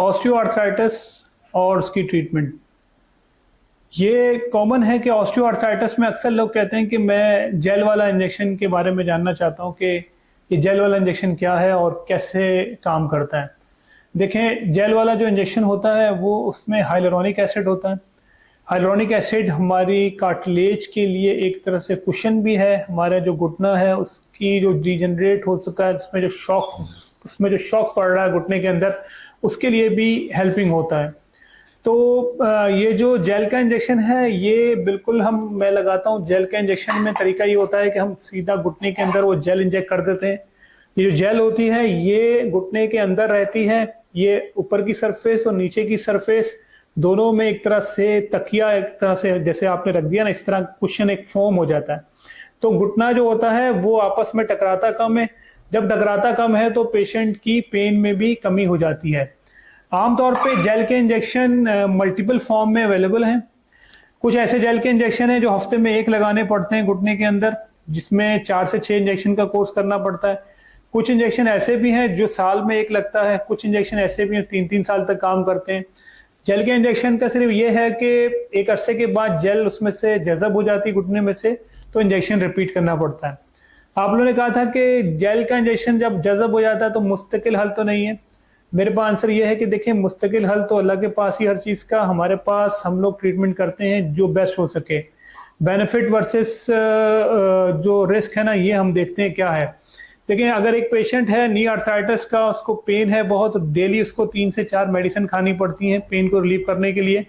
Osteoarthritis और उसकी treatment. ये कॉमन है कि ऑस्टियोआर्थराइटिस में अक्सर लोग कहते हैं कि मैं जेल वाला इंजेक्शन के बारे में जानना चाहता हूँ कि ये जेल वाला इंजेक्शन क्या है और कैसे काम करता है। देखें, जेल वाला जो इंजेक्शन होता है वो उसमें हाइलुरोनिक एसिड होता है। हाइलुरोनिक एसिड हमारी कार्टिलेज के लिए एक तरह से कुशन भी है। हमारा जो घुटना है उसकी जो डिजेनरेट हो चुका है, उसमें जो शॉक पड़ रहा है घुटने के अंदर, उसके लिए भी हेल्पिंग होता है। तो ये जो जेल का इंजेक्शन है ये बिल्कुल मैं लगाता हूँ। जेल का इंजेक्शन में तरीका ये होता है कि हम सीधा घुटने के अंदर वो जेल इंजेक्ट कर देते हैं। ये जो जेल होती है ये घुटने के अंदर रहती है। ये ऊपर की सरफेस और नीचे की सरफेस दोनों में एक तरह से तकिया, एक तरह से जैसे आपने रख दिया ना, इस तरह कुशन एक फॉर्म हो जाता है। तो घुटना जो होता है वो आपस में टकराता कम है। जब टकराता कम है तो पेशेंट की पेन में भी कमी हो जाती है। आमतौर पे जेल के इंजेक्शन मल्टीपल फॉर्म में अवेलेबल हैं। कुछ ऐसे जेल के इंजेक्शन हैं जो हफ्ते में एक लगाने पड़ते हैं घुटने के अंदर, जिसमें 4 से 6 इंजेक्शन का कोर्स करना पड़ता है। कुछ इंजेक्शन ऐसे भी हैं जो साल में एक लगता है। कुछ इंजेक्शन ऐसे भी हैं 3-3 साल तक काम करते हैं। जेल के इंजेक्शन का सिर्फ ये है कि एक अरसे के बाद जेल उसमें से जज़ब हो जाती है घुटने में से, तो इंजेक्शन रिपीट करना पड़ता है। आप लोगों ने कहा था कि जेल का इंजेक्शन जब जज़ब हो जाता है तो मुस्तकिल हल तो नहीं है। मेरे पास आंसर ये है कि देखिए, मुस्तकिल हल तो अल्लाह के पास ही हर चीज़ का। हमारे पास हम लोग ट्रीटमेंट करते हैं जो बेस्ट हो सके। बेनिफिट वर्सेस जो रिस्क है ना, ये हम देखते हैं क्या है। देखिए, अगर एक पेशेंट है नी आर्थराइटिस का, उसको पेन है बहुत, डेली उसको 3 से 4 मेडिसिन खानी पड़ती हैं पेन को रिलीव करने के लिए।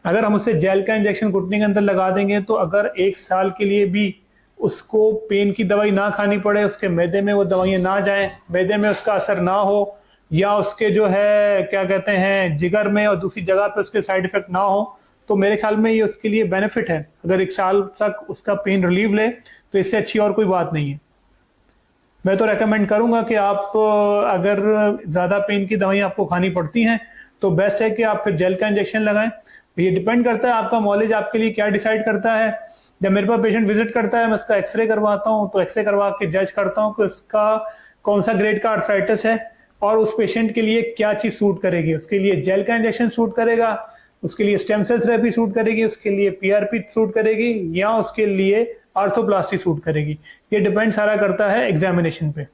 अगर हम उसे जेल का इंजेक्शन घुटने के अंदर लगा देंगे तो अगर 1 साल के लिए भी उसको पेन की दवाई ना खानी पड़े, उसके मैदे में वो दवाइयाँ ना जाएं, मैदे में उसका असर ना हो, या उसके जो है क्या कहते हैं जिगर में और दूसरी जगह पे उसके साइड इफेक्ट ना हो, तो मेरे ख्याल में ये उसके लिए बेनिफिट है। अगर 1 साल तक उसका पेन रिलीव ले तो इससे अच्छी और कोई बात नहीं है। मैं तो रेकमेंड करूंगा कि आप अगर ज़्यादा पेन की दवाई आपको खानी पड़ती हैं तो बेस्ट है कि आप फिर जेल का इंजेक्शन लगाएं। ये डिपेंड करता है आपका मॉलेज आपके लिए क्या डिसाइड करता है। जब मेरे पास पेशेंट विजिट करता है, मैं उसका एक्सरे करवाता हूँ, तो एक्सरे करवा के जज करता हूँ कि उसका कौन सा ग्रेड का आर्थराइटिस है और उस पेशेंट के लिए क्या चीज़ सूट करेगी। उसके लिए जेल का इंजेक्शन सूट करेगा, उसके लिए स्टेम सेल थेरेपी सूट करेगी, उसके लिए पीआरपी सूट करेगी, या उसके लिए आर्थोप्लास्टी सूट करेगी। ये डिपेंड सारा करता है एग्जामिनेशन पे।